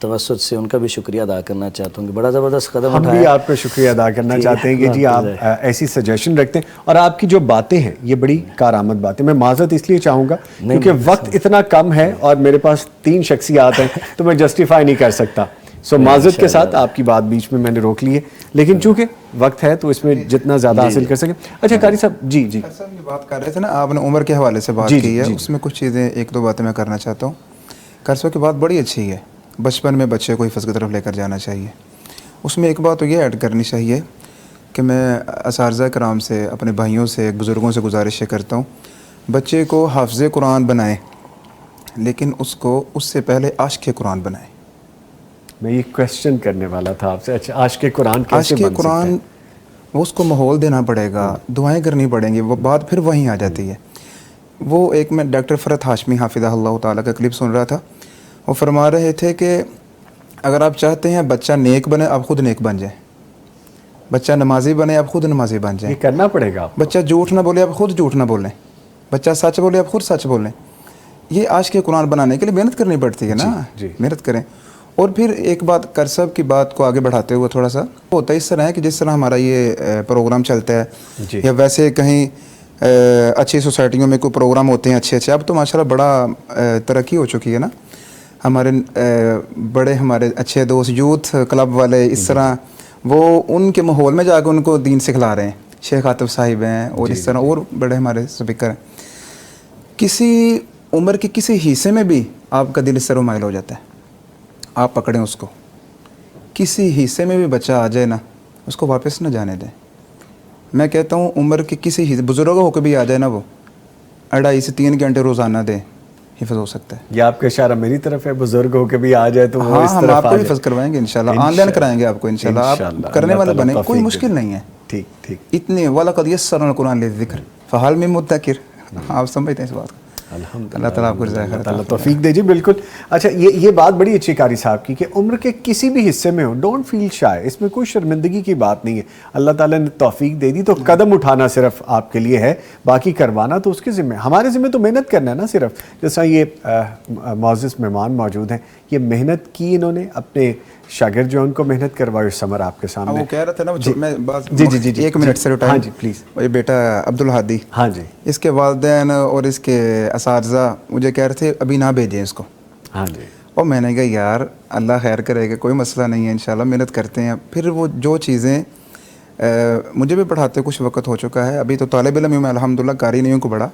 توسط سے ان کا بھی شکریہ ادا کرنا چاہتا ہوں کہ بڑا زبردست قدم
ہم
اٹھایا.
بھی آپ کا شکریہ ادا کرنا چاہتے ہیں کہ جی آپ ایسی سجیشن رکھتے ہیں, اور آپ کی جو باتیں ہیں یہ بڑی کارآمد باتیں. میں معذرت اس لیے چاہوں گا کیونکہ وقت اتنا کم ہے اور میرے پاس 3 شخصیات ہیں تو میں جسٹیفائی نہیں کر سکتا. سو معذرت کے ساتھ آپ کی بات بیچ میں نے روک لی ہے, لیکن چونکہ وقت ہے تو اس میں جتنا زیادہ حاصل کر سکیں. اچھا قاری صاحب, جی جی
صاحب یہ بات کر رہے تھے نا آپ نے عمر کے حوالے سے بات کی ہے, اس میں کچھ چیزیں 1-2 باتیں میں کرنا چاہتا ہوں. قاری صاحب کی بات بڑی اچھی ہے, بچپن میں بچے کو حفظ کی طرف لے کر جانا چاہیے. اس میں ایک بات تو یہ ایڈ کرنی چاہیے کہ میں اساتذہ کرام سے, اپنے بھائیوں سے, بزرگوں سے گزارش کرتا ہوں, بچے کو حافظ قرآن بنائیں لیکن اس کو اس سے پہلے عاشق قرآن بنائیں.
میں یہ کویسچن کرنے والا تھا آپ سے. اچھا عاشق قرآن کیسے بن
عاشق قرآن وہ اس کو ماحول دینا پڑے گا, دعائیں کرنی پڑیں گی, وہ بات پھر وہیں آ جاتی ہے. وہ ایک میں ڈاکٹر فرحت ہاشمی حافظہ اللہ تعالیٰ کا کلپ سن رہا تھا, وہ فرما رہے تھے کہ اگر آپ چاہتے ہیں بچہ نیک بنے آپ خود نیک بن جائیں, بچہ نمازی بنے آپ خود نمازی بن جائیں,
یہ کرنا پڑے گا.
بچہ جھوٹ نہ بولے آپ خود جھوٹ نہ بولیں, بچہ سچ بولے آپ خود سچ بولیں. یہ عاشق قرآن بنانے کے لیے محنت کرنی پڑتی ہے نا, محنت کریں. اور پھر ایک بات کرسب کی بات کو آگے بڑھاتے ہوئے تھوڑا سا ہوتا ہے اس طرح ہے کہ جس طرح ہمارا یہ پروگرام چلتا ہے یا ویسے کہیں اچھی سوسائٹیوں میں کوئی پروگرام ہوتے ہیں اچھے, اب تو ماشاءاللہ بڑا ترقی ہو چکی ہے نا. ہمارے بڑے ہمارے اچھے دوست یوتھ کلب والے اس طرح وہ ان کے ماحول میں جا کے ان کو دین سکھلا رہے ہیں. شیخ عاطف صاحب ہیں اور اس طرح اور بڑے ہمارے اسپیکر ہیں. کسی عمر کے کسی حصے میں بھی آپ کا دل اس طرح مائل ہو جاتا ہے, آپ پکڑیں اس کو, کسی حصے میں بھی بچہ آ جائے نا اس کو واپس نہ جانے دیں. میں کہتا ہوں عمر کے کسی حصے بزرگ ہو کے بھی آ جائے نا, وہ 2.5 سے 3 گھنٹے روزانہ دیں, حفظ ہو سکتا ہے.
یہ آپ کا اشارہ میری طرف ہے, بزرگ ہو کے بھی آ جائے تو
ہاں ہم آپ کو بھی حفظ کروائیں گے انشاءاللہ, آن لائن کرائیں گے آپ کو انشاءاللہ. آپ کرنے والے بنے, کوئی مشکل نہیں ہے.
ٹھیک ٹھیک.
اتنے وَلَقَدْ يَسَّرْنَا الْقُرْآنَ لِلذِّكْرِ فَهَلْ مِن مُدَّكِرٍ, آپ سمجھتے ہیں اس بات کو. اللہ تعالیٰ آپ کو رضا خیر
اللہ توفیق دے. جی بالکل. اچھا یہ بات بڑی اچھی قاری صاحب کی کہ عمر کے کسی بھی حصے میں ہو, ڈونٹ فیل شائے, اس میں کوئی شرمندگی کی بات نہیں ہے. اللہ تعالیٰ نے توفیق دے دی تو قدم اٹھانا صرف آپ کے لیے ہے, باقی کروانا تو اس کے ذمہ, ہمارے ذمہ تو محنت کرنا ہے نا صرف. جیسا یہ معزز مہمان موجود ہیں, یہ محنت کی انہوں نے, اپنے شاگرد جو ان کو محنت کروائی, ثمر آپ کے سامنے.
وہ کہہ رہا تھا نا میں
جی
1 منٹ سے
ہاں جی پلیز.
یہ بیٹا عبدالہادی,
ہاں جی,
اس کے والدین اور اس کے اساتذہ مجھے کہہ رہے تھے ابھی نہ بھیجیں اس کو.
ہاں جی.
اور میں نے کہا یار اللہ خیر کرے گا, کوئی مسئلہ نہیں ہے, انشاءاللہ محنت کرتے ہیں. پھر وہ جو چیزیں مجھے بھی پڑھاتے کچھ وقت ہو چکا ہے, ابھی تو طالب علم ہوں میں الحمدللہ, قاری نہیں ہوں کو بڑا,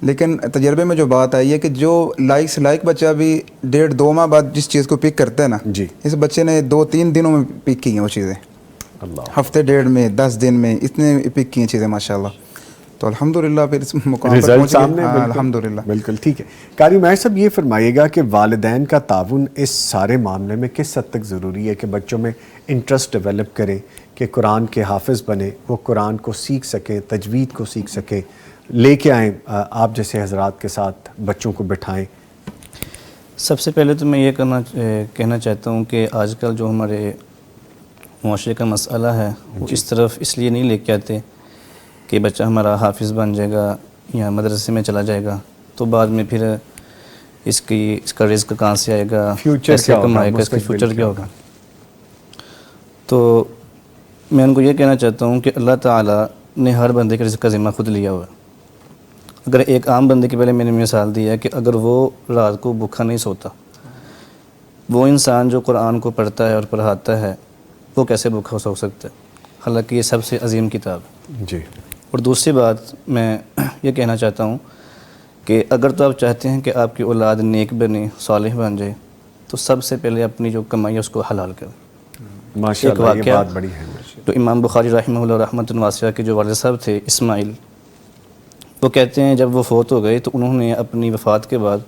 لیکن تجربے میں جو بات آئی ہے کہ جو لائک بچہ بھی 1.5-2 ماہ بعد جس چیز کو پک کرتا ہے نا,
جی
اس بچے نے 2-3 دنوں میں پک کی ہیں وہ چیزیں, ہفتے 1.5 میں 10 دن میں اتنے پک کی ہیں چیزیں ماشاءاللہ. تو الحمدللہ پھر اس مقام پر پہنچ گئے. الحمدللہ
بالکل ٹھیک ہے. قاری ماہر صاحب یہ فرمائیے گا کہ والدین کا تعاون اس سارے معاملے میں کس حد تک ضروری ہے کہ بچوں میں انٹرسٹ ڈیولپ کریں کہ قرآن کے حافظ بنے, وہ قرآن کو سیکھ سکیں, تجوید کو سیکھ سکیں, لے کے آئیں, آپ جیسے حضرات کے ساتھ بچوں کو بٹھائیں.
سب سے پہلے تو میں یہ کہنا چاہتا ہوں کہ آج کل جو ہمارے معاشرے کا مسئلہ ہے وہ اس طرف اس لیے نہیں لے کے آتے کہ بچہ ہمارا حافظ بن جائے گا یا مدرسے میں چلا جائے گا تو بعد میں پھر اس کا رزق کہاں سے آئے گا, کیسے کمائے گا, اس کا فیوچر کیا ہوگا. تو میں ان کو یہ کہنا چاہتا ہوں کہ اللہ تعالیٰ نے ہر بندے کے رزق کا ذمہ خود لیا ہوا ہے. اگر ایک عام بندے کی پہلے میں نے مثال دی ہے کہ اگر وہ رات کو بھوکا نہیں سوتا، وہ انسان جو قرآن کو پڑھتا ہے اور پڑھاتا ہے وہ کیسے بھوکا سو سکتا ہے؟ حالانکہ یہ سب سے عظیم کتاب ہے۔
جی،
اور دوسری بات میں یہ کہنا چاہتا ہوں کہ اگر تو آپ چاہتے ہیں کہ آپ کی اولاد نیک بنے، صالح بن جائے، تو سب سے پہلے اپنی جو کمائی ہے اس کو حلال کریں۔
ماشاء
ایک
اللہ یہ
واقعہ
بات بڑی ہے۔
تو امام بخاری رحمہ اللہ رحمۃ واسعہ کے جو والد صاحب تھے اسماعیل، وہ کہتے ہیں جب وہ فوت ہو گئے تو انہوں نے اپنی وفات کے بعد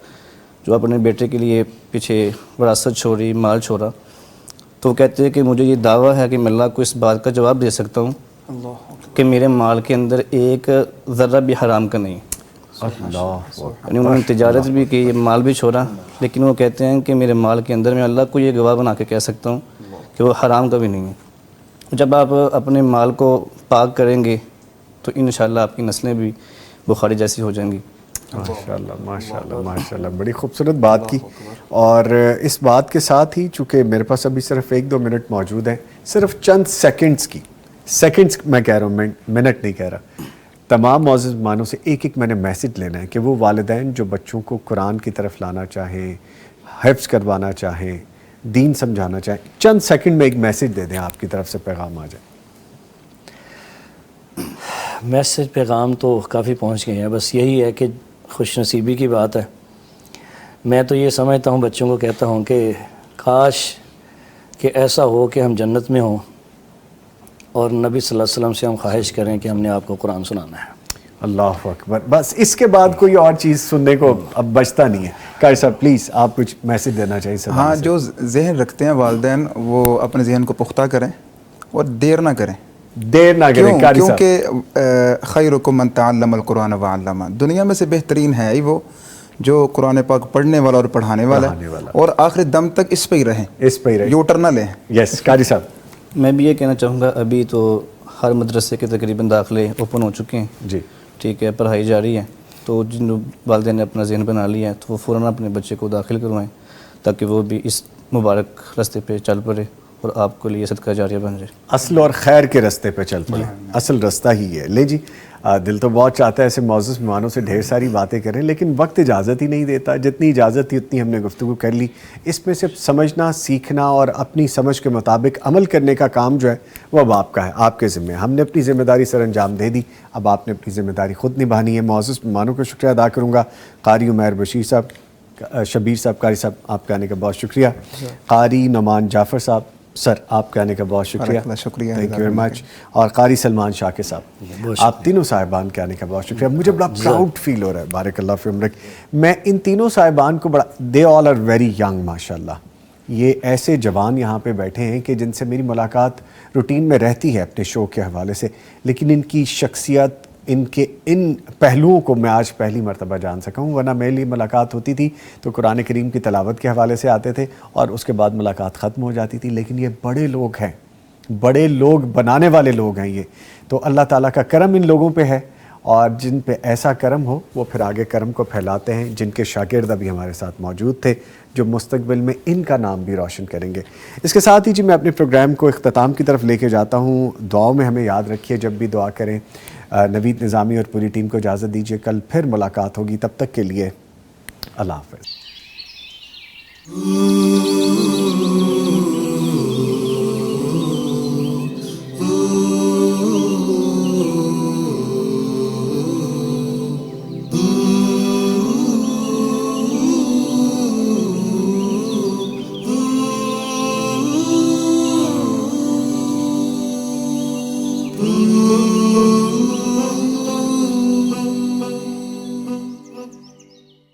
جو اپنے بیٹے کے لیے پیچھے وراثت چھوڑی، مال چھوڑا، تو وہ کہتے ہیں کہ مجھے یہ دعویٰ ہے کہ میں اللہ کو اس بات کا جواب دے سکتا ہوں کہ میرے مال کے اندر ایک ذرہ بھی حرام کا نہیں۔
اللہ
یعنی انہوں نے تجارت بھی کی، مال بھی چھوڑا، لیکن وہ کہتے ہیں کہ میرے مال کے اندر میں اللہ کو یہ گواہ بنا کے کہہ سکتا ہوں کہ وہ حرام کا بھی نہیں ہے۔ جب آپ اپنے مال کو پاک کریں گے تو انشاءاللہ آپ کی نسلیں بھی بخاری جیسی ہو جائیں گی۔
ماشاءاللہ ماشاءاللہ ماشاءاللہ، بڑی خوبصورت بات کی۔ اور اس بات کے ساتھ ہی چونکہ میرے پاس ابھی صرف 1-2 منٹ موجود ہیں، صرف چند سیکنڈز میں کہہ رہا ہوں، منٹ نہیں کہہ رہا، تمام معزز مہمانوں سے ایک میں نے میسج لینا ہے کہ وہ والدین جو بچوں کو قرآن کی طرف لانا چاہیں، حفظ کروانا چاہیں، دین سمجھانا چاہیں، چند سیکنڈ میں ایک میسج دے دیں، آپ کی طرف سے پیغام آ جائے۔
میسج پیغام تو کافی پہنچ گئے ہیں، بس یہی ہے کہ خوش نصیبی کی بات ہے۔ میں تو یہ سمجھتا ہوں، بچوں کو کہتا ہوں کہ کاش کہ ایسا ہو کہ ہم جنت میں ہوں اور نبی صلی اللہ علیہ وسلم سے ہم خواہش کریں کہ ہم نے آپ کو قرآن سنانا ہے۔
اللہ اکبر، بس اس کے بعد کوئی اور چیز سننے کو اب بچتا نہیں ہے۔ قاری صاحب پلیز آپ کچھ میسج دینا چاہیے سب۔
ہاں، جو ذہن رکھتے ہیں والدین وہ اپنے ذہن کو پختہ کریں اور دیر نہ کریں۔ کیونکہ خیرکم من تعلم القرآن وعلمہ، دنیا میں سے بہترین ہے ہی وہ جو قرآن پاک پڑھنے والا اور پڑھانے والا ہے، اور آخری دم تک اس پہ ہی رہیں، یوٹر نہ لیں۔
یس قاری صاحب،
میں بھی یہ کہنا چاہوں گا، ابھی تو ہر مدرسے کے تقریباً داخلے اوپن ہو چکے ہیں،
جی
ٹھیک ہے، پڑھائی جاری ہے، تو جن والدین نے اپنا ذہن بنا لیا ہے تو وہ فوراً اپنے بچے کو داخل کروائیں تاکہ وہ بھی اس مبارک راستے پہ چل پڑے اور آپ کو لیے صدقہ جاریہ بن جائے۔
اصل اور خیر کے راستے پہ چل پڑے، اصل راستہ ہی ہے۔ لے جی، دل تو بہت چاہتا ہے ایسے معزز مہمانوں سے ڈھیر ساری باتیں کریں، لیکن وقت اجازت ہی نہیں دیتا۔ جتنی اجازت تھی اتنی ہم نے گفتگو کر لی۔ اس میں صرف سمجھنا، سیکھنا اور اپنی سمجھ کے مطابق عمل کرنے کا کام جو ہے وہ اب آپ کا ہے، آپ کے ذمہ ہے۔ ہم نے اپنی ذمہ داری سر انجام دے دی، اب آپ نے اپنی ذمہ داری خود نبھانی ہے۔ معزز مہمانوں کا شکریہ ادا کروں گا، قاری عمیر بشیر صاحب، شبیر صاحب، قاری صاحب آپ کے آنے کا بہت شکریہ، قاری نعمان جعفر صاحب سر آپ کے آنے کا بہت شکریہ،
شکریہ،
تھینک یو ویری مچ، اور قاری سلمان شاکر صاحب آپ تینوں صاحبان کے آنے کا بہت شکریہ۔ مجھے بڑا پراؤڈ فیل ہو رہا ہے، بارک اللہ فی عمرک۔ میں ان تینوں صاحبان کو بڑا، دے آل آر ویری ینگ ماشاء اللہ، یہ ایسے جوان یہاں پہ بیٹھے ہیں کہ جن سے میری ملاقات روٹین میں رہتی ہے اپنے شو کے حوالے سے، لیکن ان کی شخصیت، ان کے ان پہلوؤں کو میں آج پہلی مرتبہ جان سکا ہوں، ورنہ میری ملاقات ہوتی تھی تو قرآن کریم کی تلاوت کے حوالے سے آتے تھے اور اس کے بعد ملاقات ختم ہو جاتی تھی، لیکن یہ بڑے لوگ ہیں، بڑے لوگ بنانے والے لوگ ہیں یہ، تو اللہ تعالیٰ کا کرم ان لوگوں پہ ہے، اور جن پہ ایسا کرم ہو وہ پھر آگے کرم کو پھیلاتے ہیں، جن کے شاگرد ابھی ہمارے ساتھ موجود تھے جو مستقبل میں ان کا نام بھی روشن کریں گے۔ اس کے ساتھ ہی جی میں اپنے پروگرام کو اختتام کی طرف لے کے جاتا ہوں۔ دعاؤں میں ہمیں یاد رکھیے، جب بھی دعا کریں۔ نوید نظامی اور پوری ٹیم کو اجازت دیجیے، کل پھر ملاقات ہوگی، تب تک کے لیے اللہ حافظ۔